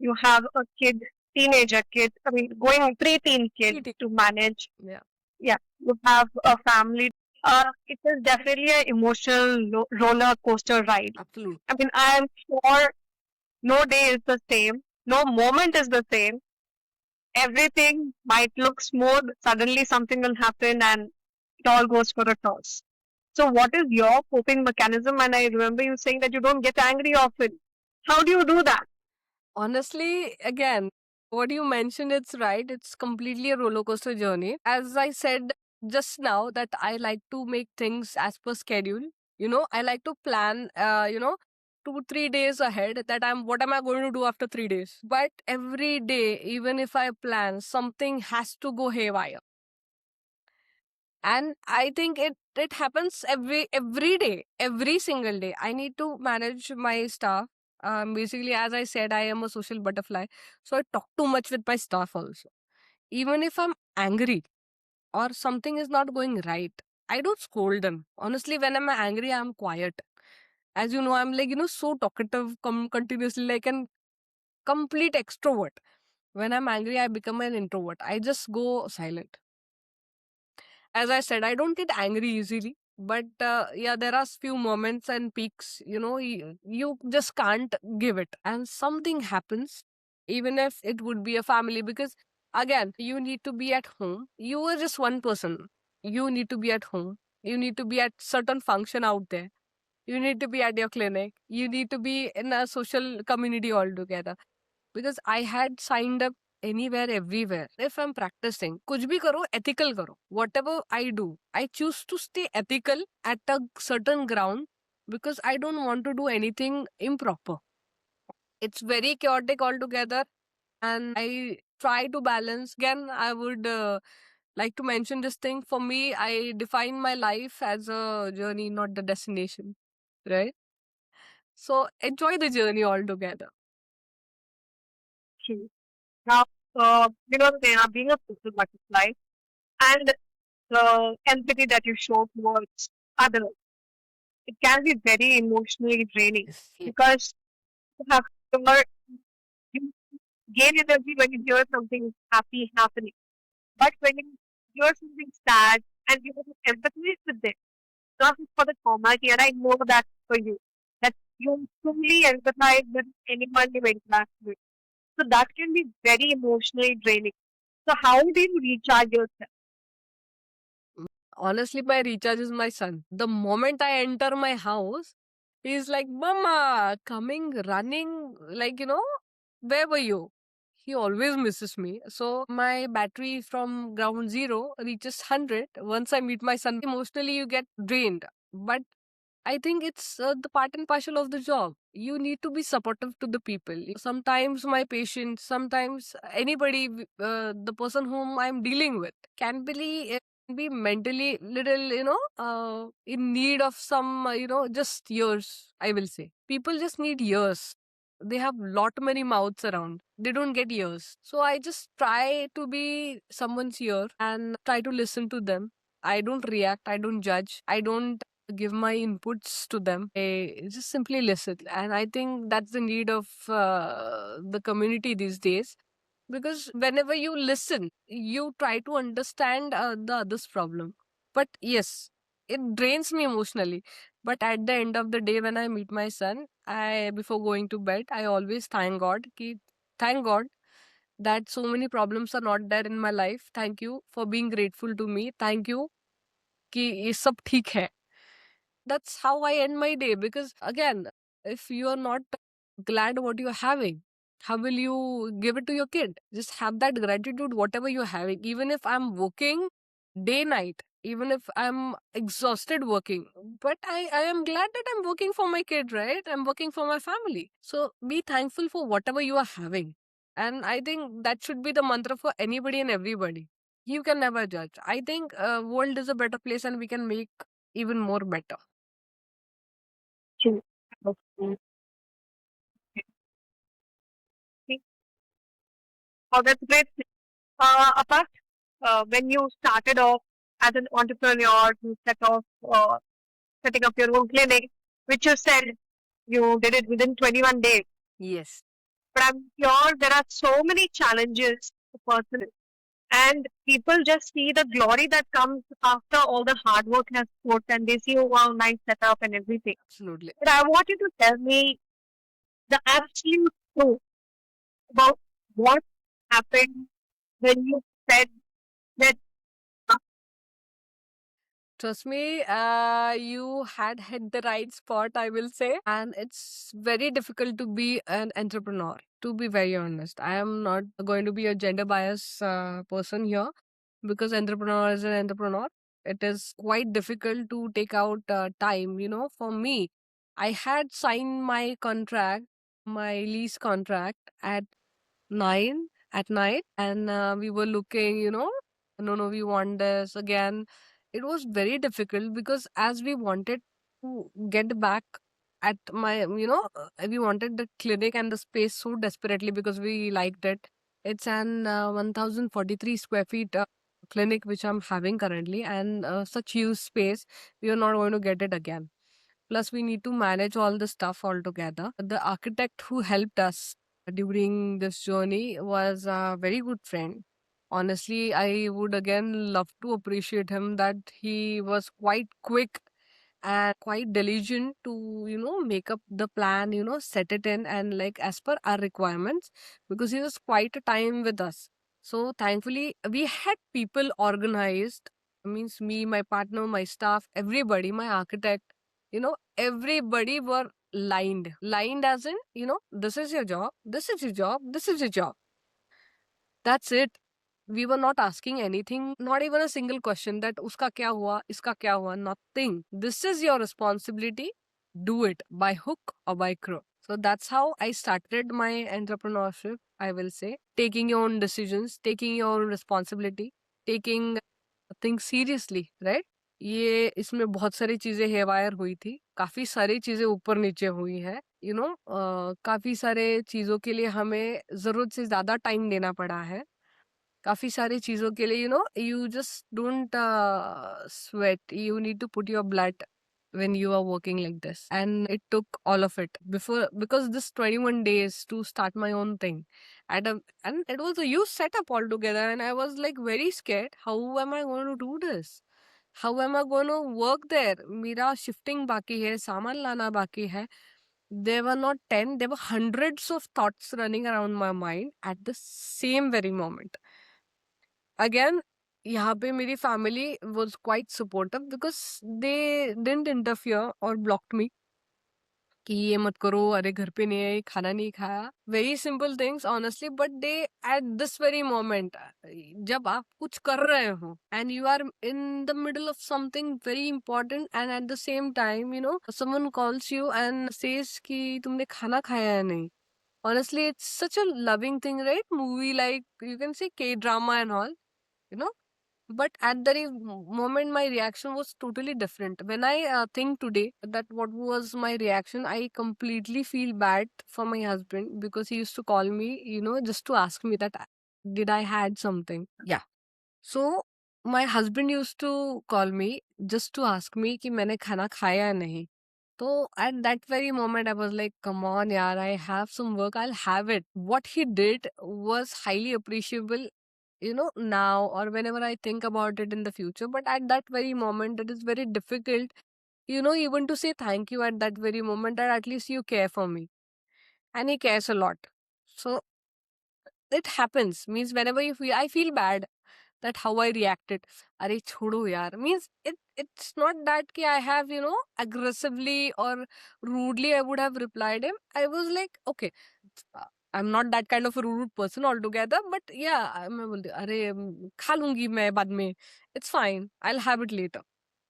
Speaker 2: You have a kid, teenager kid, I mean, going preteen kid
Speaker 3: Pretty.
Speaker 2: to manage.
Speaker 3: Yeah,
Speaker 2: Yeah, you have a family. It is definitely an emotional roller coaster ride.
Speaker 3: absolutely.
Speaker 2: I mean, I am sure no day is the same, no moment is the same. Everything might look smooth, suddenly something will happen and it all goes for a toss. So, what is your coping mechanism? And I remember you saying that you don't get angry often. How do you do that?
Speaker 3: Honestly, again, what you mentioned, it's right. It's completely a roller coaster journey. As I said just now, that I like to make things as per schedule. I like to plan, 2-3 days ahead, that what am I going to do after 3 days. But every day, even if I plan, something has to go haywire. And I think it happens every day, every single day. I need to manage my staff. Basically, as I said, I am a social butterfly, so I talk too much with my staff also. Even if I'm angry or something is not going right, I don't scold them. Honestly, when I'm angry, I'm quiet. As you know, I'm like, so talkative, continuously, like an complete extrovert. When I'm angry, I become an introvert. I just go silent. As I said, I don't get angry easily. But yeah, there are few moments and peaks, you just can't give it. And something happens, even if it would be a family, because again, you need to be at home. You are just one person. You need to be at home. You need to be at certain function out there. You need to be at your clinic. You need to be in a social community altogether. Because I had signed up anywhere, everywhere. If I'm practicing, kuch bhi karo, ethical karo. Whatever I do, I choose to stay ethical at a certain ground because I don't want to do anything improper. It's very chaotic altogether, and I try to balance. Again, I would like to mention this thing. For me, I define my life as a journey, not the destination, right? So enjoy the journey altogether.
Speaker 2: True. Now, Neha, being a social butterfly and the empathy that you show towards others, it can be very emotionally draining
Speaker 3: Yes, yes.
Speaker 2: because you have you gain energy when you hear something happy happening. But when you hear something sad and you have empathy with it, not just for the trauma here, I know that for you, that you fully empathize with anyone you interact with. So that can be very emotionally draining. So how do you recharge yourself?
Speaker 3: Honestly, my recharge is my son. The moment I enter my house, he's like, Mama, coming, running, like, where were you? He always misses me. So my battery from ground zero reaches 100. Once I meet my son, emotionally, you get drained. But I think it's the part and parcel of the job. You need to be supportive to the people. Sometimes my patient, sometimes anybody, the person whom I'm dealing with, can be mentally little, in need of some, just years. I will say people just need years. They have lot many mouths around. They don't get ears. So I just try to be someone's ear and try to listen to them. I don't react. I don't judge. I don't give my inputs to them. I just simply listen. And I think that's the need of the community these days. Because whenever you listen, you try to understand the other's problem. But yes, it drains me emotionally. But at the end of the day, when I meet my son, before going to bed, I always thank God that so many problems are not there in my life. Thank you for being grateful to me. Thank you कि ये सब ठीक है. That's how I end my day because again, if you are not glad what you're having, how will you give it to your kid? Just have that gratitude, whatever you're having. Even if I'm working day night, even if I'm exhausted working, but I am glad that I'm working for my kid, right? I'm working for my family. So be thankful for whatever you are having. And I think that should be the mantra for anybody and everybody. You can never judge. I think world is a better place and we can make even more better.
Speaker 2: To okay. Oh, that's great. Apart, when you started off as an entrepreneur, you set off setting up your own clinic, which you said you did it within 21 days.
Speaker 3: Yes.
Speaker 2: But I'm sure there are so many challenges personally, and people just see the glory that comes after all the hard work has put, and they see, oh wow, nice setup and everything.
Speaker 3: Absolutely.
Speaker 2: But I want you to tell me the absolute truth about what happened when you said that.
Speaker 3: Trust me, you had hit the right spot, I will say. And it's very difficult to be an entrepreneur, to be very honest. I am not going to be a gender bias person here because entrepreneur is an entrepreneur. It is quite difficult to take out time. For me, I had signed my contract, my lease contract at 9 at night, and we were looking, no, no, we want this again. It was very difficult because as we wanted to get back at we wanted the clinic and the space so desperately because we liked it. It's an 1043 square feet clinic which I'm having currently, and such huge space, we are not going to get it again. Plus, we need to manage all the stuff all together. The architect who helped us during this journey was a very good friend. Honestly, I would again love to appreciate him that he was quite quick and quite diligent to, make up the plan, set it in and like as per our requirements because he was quite a time with us. So thankfully, we had people organized. Means me, my partner, my staff, everybody, my architect, everybody were lined as in, this is your job, this is your job, this is your job. That's it. We were not asking anything, not even a single question that uska kya hua, iska kya hua, nothing. This is your responsibility. Do it by hook or by crook. So that's how I started my entrepreneurship, I will say. Taking your own decisions, taking your own responsibility, taking things seriously, right? ये इसमें बहुत सारी चीजें haywire हुई थी, काफी सारी चीजें ऊपर नीचे हुई है, काफी सारे चीजों के लिए हमें जरूरत से ज्यादा टाइम देना पड़ा है, काफी सारी चीजों के लिए you just don't sweat, you need to put your blood when you are working like this, and it took all of it before, because this 21 days to start my own thing and it was a huge setup altogether, and I was like very scared. How am I going to do this? How am I going to work there? Mera shifting baki hai, saman lana baki hai. There were not 10, there were hundreds of thoughts running around my mind at the same very moment. Again, यहाँ पे मेरी family was quite supportive because they didn't interfere or blocked me कि ये मत करो, अरे घर पे नहीं है, खाना नहीं खाया, very simple things honestly, but they at this very moment, जब आप कुछ कर रहे हो and you are in the middle of something very important and at the same time someone calls you and says कि तुमने खाना खाया है नहीं. Honestly, it's such a loving thing, right? Movie like you can say K drama and all, you know but at the moment my reaction was totally different. When I think today that what was my reaction, I completely feel bad for my husband because he used to call me, just to ask me that did I had something. Yeah. So my husband used to call me just to ask me कि मैंने खाना खाया या नहीं. So at that very moment, I was like, come on, yaar, I have some work, I'll have it. What he did was highly appreciable, now or whenever I think about it in the future. But at that very moment, it is very difficult, even to say thank you at that very moment that at least you care for me. And he cares a lot. So it happens. Means whenever I feel bad that how I reacted. Arey chodo yaar. Means it's not that ki I have, aggressively or rudely I would have replied him. I was like, okay, uh, I'm not that kind of a rude person altogether, but yeah, मैं बोलती अरे खा लूंगी मैं बाद में. It's fine. I'll have it later.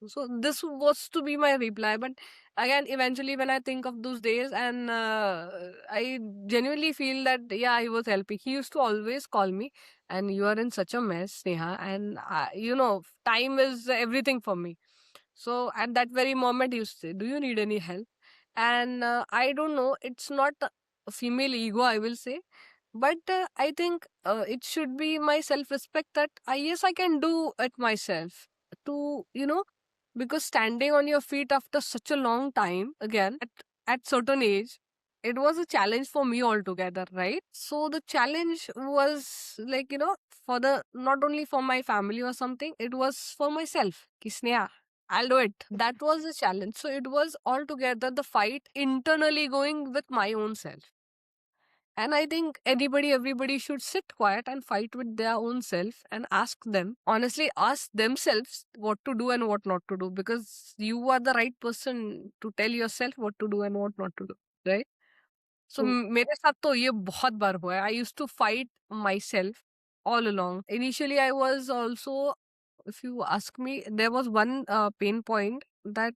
Speaker 3: So this was to be my reply, but again, eventually, when I think of those days, and I genuinely feel that yeah, he was helping. He used to always call me, and you are in such a mess, Neha, and time is everything for me. So at that very moment, you say, "Do you need any help?" And I don't know. It's not a female ego, I will say, but I think it should be my self-respect that yes, I can do it myself. To because standing on your feet after such a long time again at certain age, it was a challenge for me altogether, right? So the challenge was like for the not only for my family or something, it was for myself. Ki Sneha, I'll do it. That was the challenge. So it was altogether the fight internally going with my own self. And I think everybody should sit quiet and fight with their own self and honestly, ask themselves what to do and what not to do, because you are the right person to tell yourself what to do and what not to do, right? So
Speaker 1: True.
Speaker 3: मेरे साथ तो ये बहुत बार हुआ है. I used to fight myself all along. Initially, I was also, if you ask me, there was one pain point that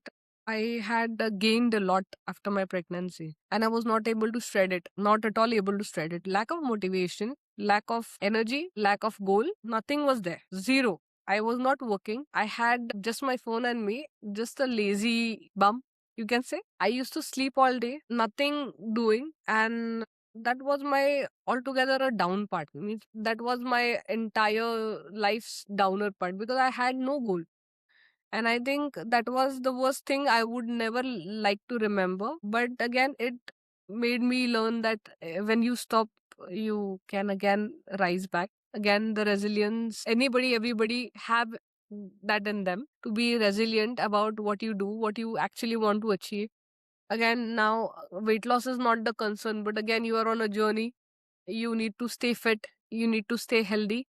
Speaker 3: I had gained a lot after my pregnancy, and I was not able to shred it. Not at all able to shred it. Lack of motivation, lack of energy, lack of goal. Nothing was there. Zero. I was not working. I had just my phone and me, just a lazy bum, you can say. I used to sleep all day, nothing doing, and that was my altogether a down part. Means that was my entire life's downer part because I had no goal. And I think that was the worst thing I would never like to remember. But again, it made me learn that when you stop, you can again rise back. Again, the resilience, everybody have that in them to be resilient about what you do, what you actually want to achieve. Again, now weight loss is not the concern, but again, you are on a journey. You need to stay fit, you need to stay healthy.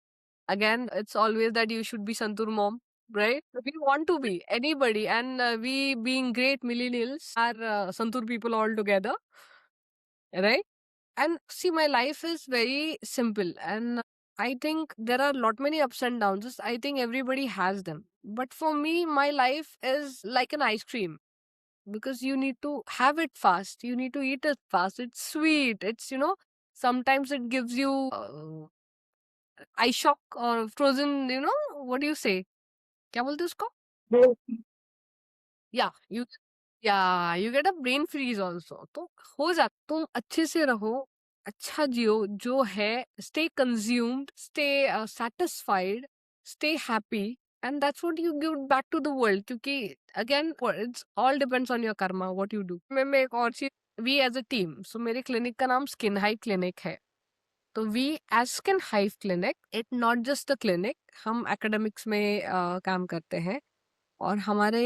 Speaker 3: Again, it's always that you should be Santur mom. right? We want to be anybody, and we being great millennials are Santur people all together, right? And see, my life is very simple, and I think there are lot many ups and downs. I think everybody has them, but for me, my life is like an ice cream because you need to have it fast. You need to eat it fast. It's sweet. It's sometimes it gives you ice shock or frozen. What do you say? क्या बोलते हैं उसको? या you get a brain freeze also. तो हो जाता, तुम अच्छे से रहो, अच्छा जियो जो है, stay consumed, stay satisfied, stay happy, and that's what you give back to the world. क्योंकि again it's all depends on your karma what you do. मैं एक और चीज, we as a team, so मेरे क्लिनिक का नाम स्किन हाइव क्लिनिक है। तो we as skin hive clinic, it not just a clinic, हम एकेडमिक्स में काम करते हैं, और हमारे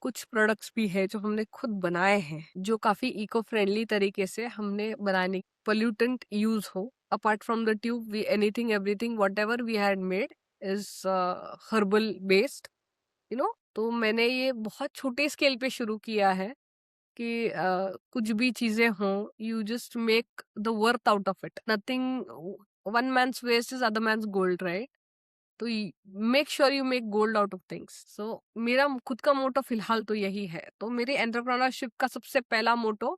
Speaker 3: कुछ प्रोडक्ट्स भी है जो हमने खुद बनाए हैं, जो काफी इको फ्रेंडली तरीके से हमने बनाने, पोल्यूटेंट यूज हो, apart from the tube, we anything everything whatever we had made is herbal based, तो मैंने ये बहुत छोटे स्केल पे शुरू किया है कि कुछ भी चीजें हों, you just make the worth out of it, nothing, one man's waste is other man's gold, right? तो make sure you make gold out of things. So मेरा खुद का मोटो फिलहाल तो यही है। तो मेरे एंटरप्रेन्योरशिप का सबसे पहला मोटो,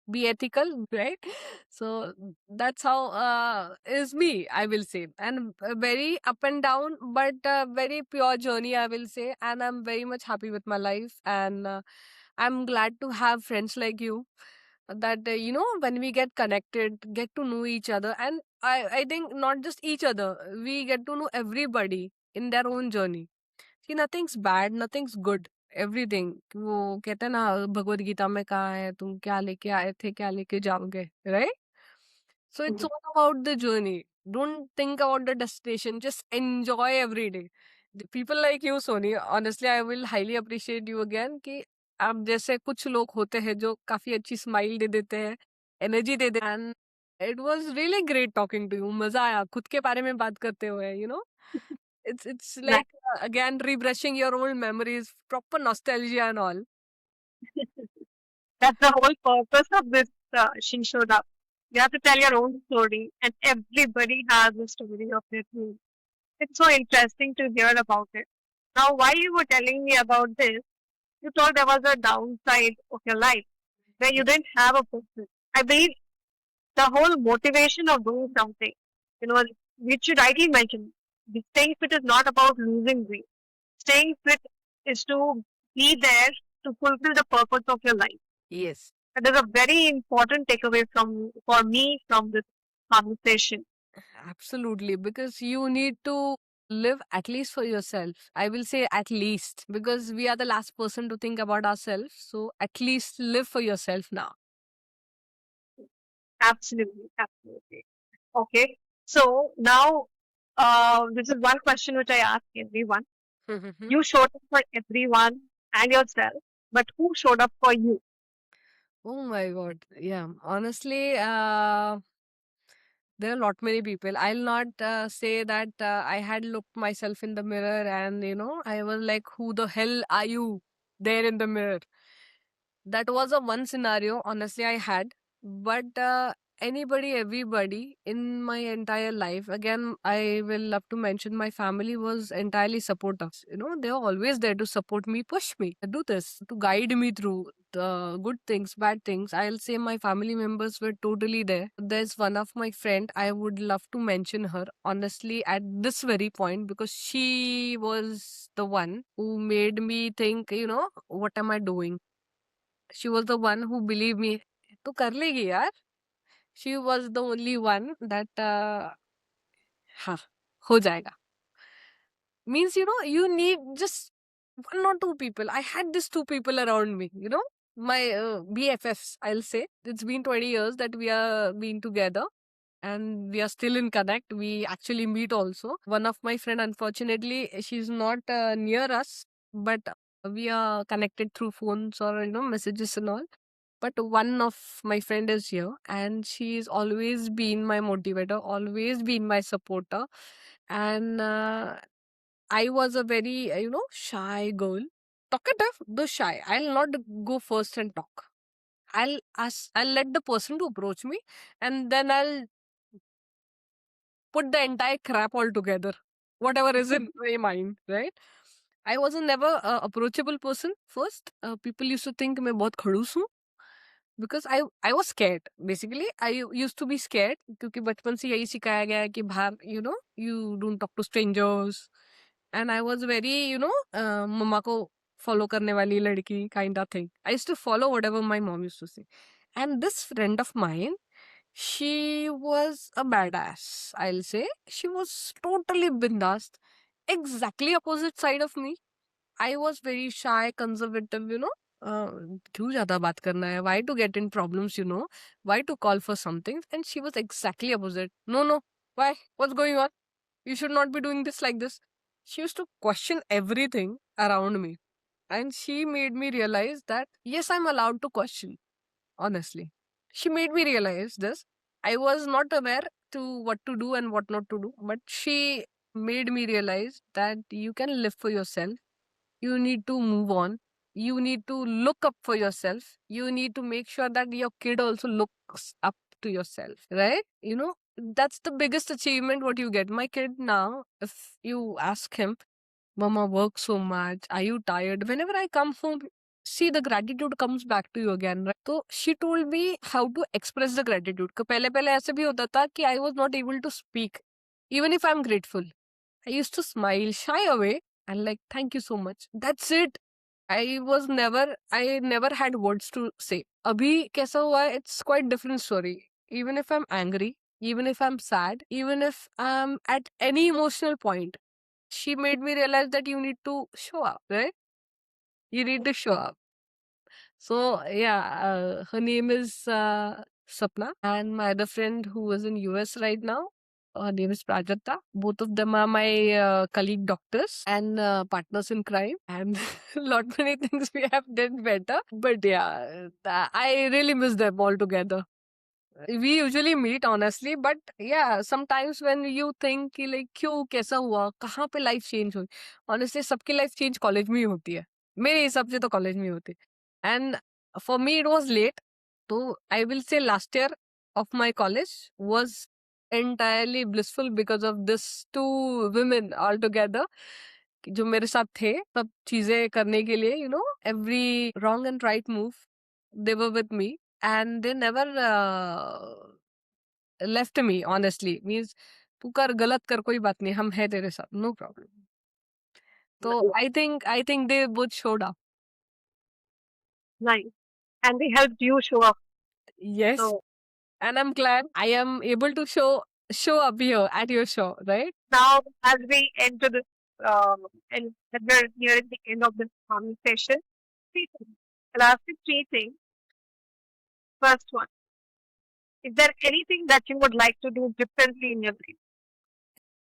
Speaker 3: be ethical, right? So that's how is me, I will say, and very up and down, but very pure journey, I will say, and I'm very much happy with my life, and I'm glad to have friends like you, that when we get connected, get to know each other, and I think not just each other, we get to know everybody in their own journey. See, nothing's bad, nothing's good, everything, वो कहते हैं ना भगवत गीता में कहा है, तुम क्या लेके आए थे क्या लेके जाओगे, right? So it's all about the journey. Don't think about the destination. Just enjoy every day. The people like you, Sony, honestly, I will highly appreciate you again कि आप जैसे कुछ लोग होते हैं जो काफी अच्छी स्माइल दे देते हैं, एनर्जी दे देते हैं, and it was really great talking to you. मजा आया खुद के बारे में बात करते हुए. It's
Speaker 2: Right.
Speaker 3: like again rebrushing your old memories, proper nostalgia and all.
Speaker 2: That's the whole purpose of this She Showed Up. You have to tell your own story, and everybody has a story of their own. It's so interesting to hear about it. Now, while you were telling me about this, you told there was a downside of your life where you didn't have a purpose. I believe the whole motivation of doing something, you know, which you rightly mentioned, the staying fit is not about losing weight. Staying fit is to be there to fulfill the purpose of your life.
Speaker 3: Yes.
Speaker 2: That is a very important takeaway for me from this conversation.
Speaker 3: Absolutely, because you need to live at least for yourself. I will say at least, because we are the last person to think about ourselves. So at least live for yourself now.
Speaker 2: Absolutely, absolutely. Okay, so now this is one question which I ask everyone. You showed up for everyone and yourself, but who showed up for you?
Speaker 3: Oh my God. Yeah. Honestly, there are a lot many people. I'll not say that I had looked myself in the mirror and, I was like, who the hell are you there in the mirror? That was a one scenario, honestly, I had. But anybody, everybody in my entire life, again, I will love to mention my family was entirely supportive. They were always there to support me, push me, do this, to guide me through the good things, bad things. I'll say my family members were totally there. There's one of my friend, I would love to mention her, honestly, at this very point, because she was the one who made me think, what am I doing? She was the one who believed me. तो कर लेगी यार. She was the only one that हाँ, हो जाएगा. Means, you need just one or two people. I had these two people around me, my BFFs, I'll say. It's been 20 years that we are being together, and we are still in connect. We actually meet also. One of my friend, unfortunately, she's not near us, but we are connected through phones or, messages and all. But one of my friend is here, and she's always been my motivator, always been my supporter. And I was a very, shy girl. Talkative, though shy. I'll not go first and talk. I'll let the person to approach me, and then I'll put the entire crap all together, whatever is in my mind, right? I was a never approachable person first. People used to think मैं बहुत खड़ूस हूँ because I was scared. Basically, I used to be scared क्योंकि बचपन से यही सिखाया गया है कि बाहर you don't talk to strangers, and I was very मम्मा को follow करने वाली लड़की kind of thing. I used to follow whatever my mom used to say, and this friend of mine, she was a badass, I'll say. She was totally bindas. Exactly opposite side of me. I was very shy, conservative. Uh, क्यों ज्यादा बात करना है? Why to get in problems? Why to call for something? And she was exactly opposite. No, no. Why? What's going on? You should not be doing this like this. She used to question everything around me. And she made me realize that, yes, I'm allowed to question, honestly. She made me realize this. I was not aware to what to do and what not to do, but she made me realize that you can live for yourself. You need to move on. You need to look up for yourself. You need to make sure that your kid also looks up to yourself, right? That's the biggest achievement what you get. My kid now, if you ask him, Mama works so much. Are you tired? Whenever I come home, see the gratitude comes back to you again, right? So she told me how to express the gratitude. पहले पहले ऐसे भी होता था कि I was not able to speak, even if I'm grateful. I used to smile, shy away, and like, thank you so much. That's it. I never had words to say. Abhi kaisa hua hai, it's quite different story. Even if I'm angry, even if I'm sad, even if I'm at any emotional point, she made me realize that you need to show up, right? You need to show up. So yeah, her name is Sapna, and my other friend who is in US right now, her name is Prajakta. Both of them are my colleague doctors and partners in crime, and lot many things we have done better. But yeah, I really miss them all together. We usually meet honestly, but yeah, sometimes when you think कि like क्यों कैसा हुआ कहाँ पे life change हुई, honestly सबकी life change college में ही होती है, मेरे हिसाब से तो कॉलेज में ही होती है, and for me it was late. तो I will say last year of my college was entirely blissful because of this two women all together जो मेरे साथ थे सब चीजें करने के लिए, every wrong and right move they were with me, and they never left me, honestly. Means तू कर गलत कर कोई बात नहीं, हम है तेरे साथ, no problem. So I think they both showed up.
Speaker 2: Nice. And they helped you show up.
Speaker 3: Yes,
Speaker 2: So
Speaker 3: and I'm glad I am able to show up here at your show, right?
Speaker 2: now, as we enter this, and that we're nearing the end of this conversation, three things. I'll ask you three things. First one, is there anything that you would like to do differently in your life?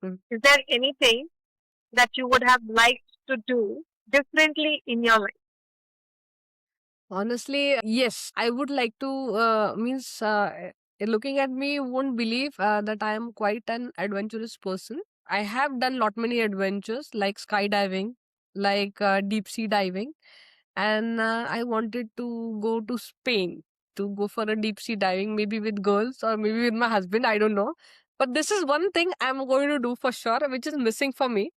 Speaker 3: Mm.
Speaker 2: Is there anything that you would have liked to do differently in your life?
Speaker 3: Honestly, yes, I would like to. Means looking at me, you won't believe that I am quite an adventurous person. I have done lot many adventures like skydiving, like deep sea diving, and I wanted to go to Spain to go for a deep sea diving, maybe with girls or maybe with my husband. I don't know, but this is one thing I'm going to do for sure, which is missing for me.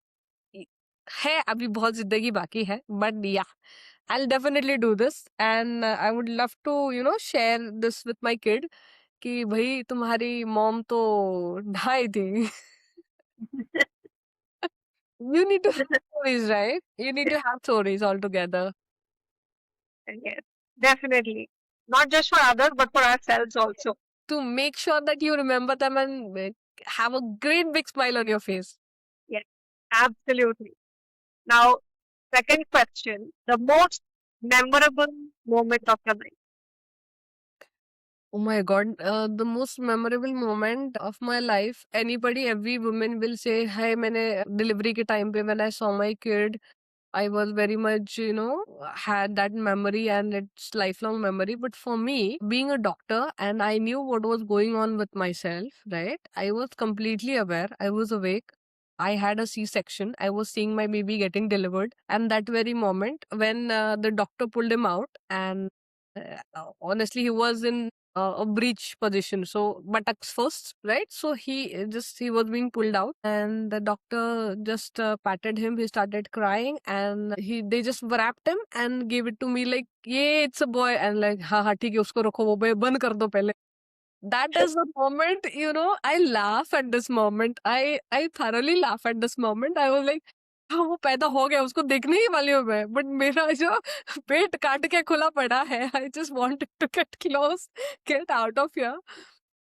Speaker 3: है अभी बहुत जिंदगी बाकी है, but yeah, I'll definitely do this, and I would love to share this with my kid कि भाई तुम्हारी mom तो ढाई थी. You need to have stories, right? You need to have stories altogether
Speaker 2: Yes, definitely. Not just for others, but for ourselves also.
Speaker 3: to make sure that you remember them and have a great big smile on your face.
Speaker 2: Yes, absolutely. Now, second question, the most memorable moment of your life.
Speaker 3: Oh my God, the most memorable moment of my life. Every woman will say, "Hey, मैंने delivery के time पे when I saw my kid, I was very much, had that memory and it's lifelong memory." But for me, being a doctor and I knew what was going on with myself, right? I was completely aware. I was awake. I had a C-section. I was seeing my baby getting delivered. And that very moment when the doctor pulled him out, and honestly, he was in a breech position. So buttocks first, right? So he was being pulled out, and the doctor just patted him. He started crying, and they just wrapped him and gave it to me like, yeah, it's a boy. And like, ha ha, ठीक है, उसको रखो, वो बंद कर दो पहले. That is the moment, I laugh at this moment. I thoroughly laugh at this moment. I was like, हाँ वो पैदा हो गया, उसको देखने ही वाली हूँ मैं, बट मेरा जो पेट काट के खुला पड़ा है, I just wanted to get close, get out of here.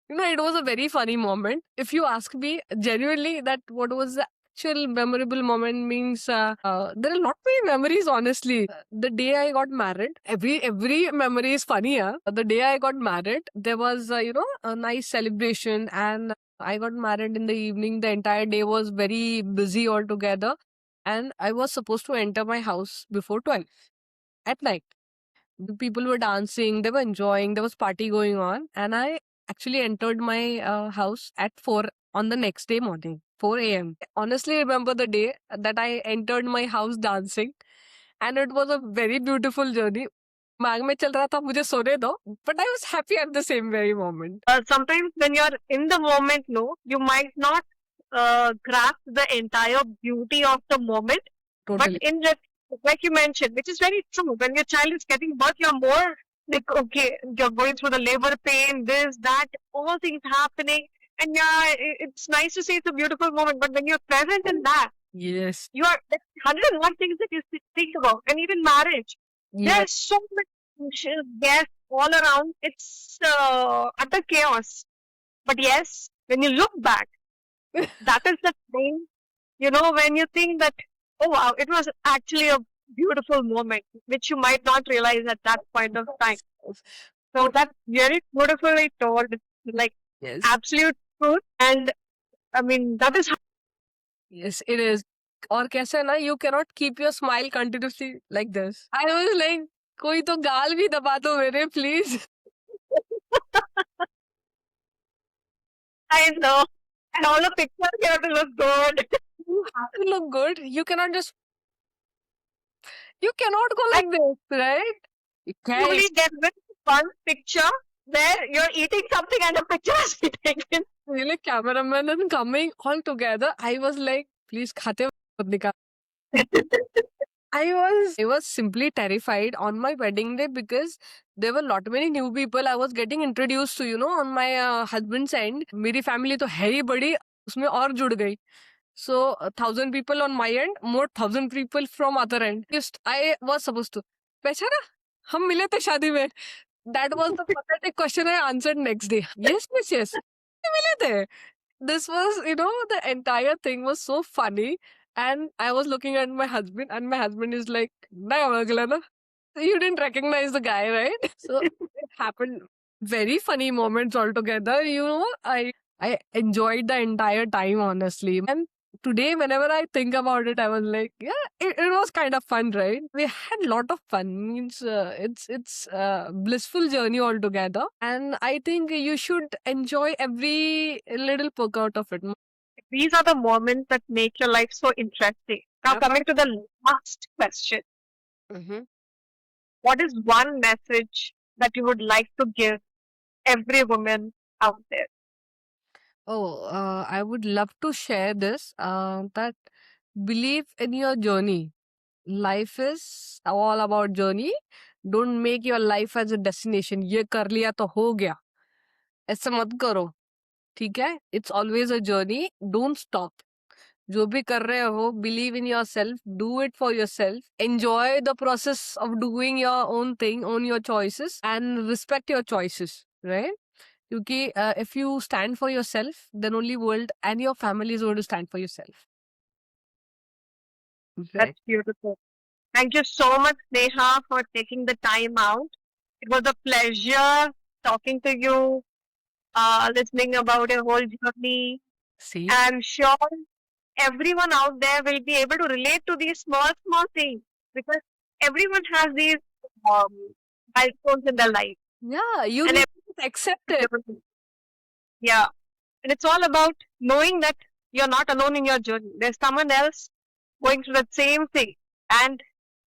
Speaker 3: It was a very funny moment. If you ask me genuinely that what was the actual memorable moment means, there are not many memories, honestly. The day I got married, every memory is funny. The day I got married, there was a nice celebration, and I got married in the evening. The entire day was very busy altogether, and I was supposed to enter my house before 12 at night. The people were dancing, they were enjoying, there was party going on, and I actually entered my house at 4 on the next day morning, 4 a.m. Honestly, remember the day that I entered my house dancing, and it was a very beautiful journey. मांग में चल रहा था मुझे सोने दो, but I was happy at the same very moment.
Speaker 2: Sometimes when you're in the moment, no, you might not grasp the entire beauty of the moment.
Speaker 3: Totally.
Speaker 2: But in that, like you mentioned, which is very true, when your child is getting birth, you're more like, okay, you're going through the labor pain, this, that, all things happening. And yeah, it's nice to say it's a beautiful moment, but when you're present in that,
Speaker 3: Yes.
Speaker 2: you are 101 things that you think about, and even marriage.
Speaker 3: Yes.
Speaker 2: There's so much guests all around. It's utter chaos. But yes, when you look back, that is the thing, when you think that, oh wow, it was actually a beautiful moment, which you might not realize at that point of time. So that's very beautifully told, like
Speaker 3: Yes.
Speaker 2: absolute truth. And I mean, that is how.
Speaker 3: Yes, it is. और कैसे है ना, you cannot keep your smile continuously like this. I was like, कोई तो गाल भी दबा दो मेरे, please.
Speaker 2: I know. And all the pictures you have to look good.
Speaker 3: You have to look good. You cannot go like this, right? You can't.
Speaker 2: Usually there's this one picture where you're eating something and the picture has been taken.
Speaker 3: Really, cameraman and coming all together. I was like, please, khate mat nikal. I was simply terrified on my wedding day because there were lot many new people I was getting introduced to, on my husband's end. मेरी family तो है ही बड़ी, उसमें और जुड़ गई. So 1,000 people on my end, more 1,000 people from other end. Just I was supposed to. पहचाना? हम मिले थे शादी में. That was the pathetic question I answered next day. Yes. मिले थे. This was, the entire thing was so funny. And I was looking at my husband, and my husband is like, "Nahi avagla na? You didn't recognize the guy, right?" So it happened. Very funny moments altogether. I enjoyed the entire time, honestly. And today, whenever I think about it, I was like, yeah, it was kind of fun, right? We had a lot of fun. Means it's blissful journey altogether, and I think you should enjoy every little perk out of it.
Speaker 2: These are the moments that make your life so interesting. Now,
Speaker 3: Yep.
Speaker 2: coming to the last question,
Speaker 3: Mhm.
Speaker 2: what is one message that you would like to give every woman out there?
Speaker 3: Oh, I would love to share this. That believe in your journey. Life is all about journey. Don't make your life as a destination. ये कर लिया तो हो गया. ऐसा मत करो. ठीक है? It's always a journey. Don't stop. जो भी कर रहे हो, believe in yourself, do it for yourself, enjoy the process of doing your own thing, own your choices, and respect your choices, right? क्योंकि if you stand for yourself, then only world and your family is going to stand for yourself. Right.
Speaker 2: That's beautiful. Thank you so much, Neha, for taking the time out. It was a pleasure talking to you, listening about your whole journey.
Speaker 3: See?
Speaker 2: I'm sure everyone out there will be able to relate to these small things because everyone has these milestones in their life.
Speaker 3: Yeah, you
Speaker 2: And
Speaker 3: need to accept it.
Speaker 2: Yeah. And it's all about knowing that you're not alone in your journey. There's someone else going through the same thing. And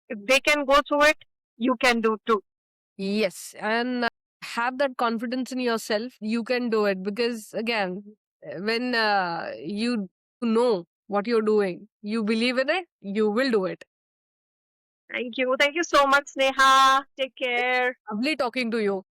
Speaker 2: if they can go through it, you can do too.
Speaker 3: Yes, and have that confidence in yourself. You can do it because, again, when you know what you're doing, you believe in it, you will do it.
Speaker 2: Thank you. Thank you so much, Sneha. Take care.
Speaker 3: Lovely talking to you.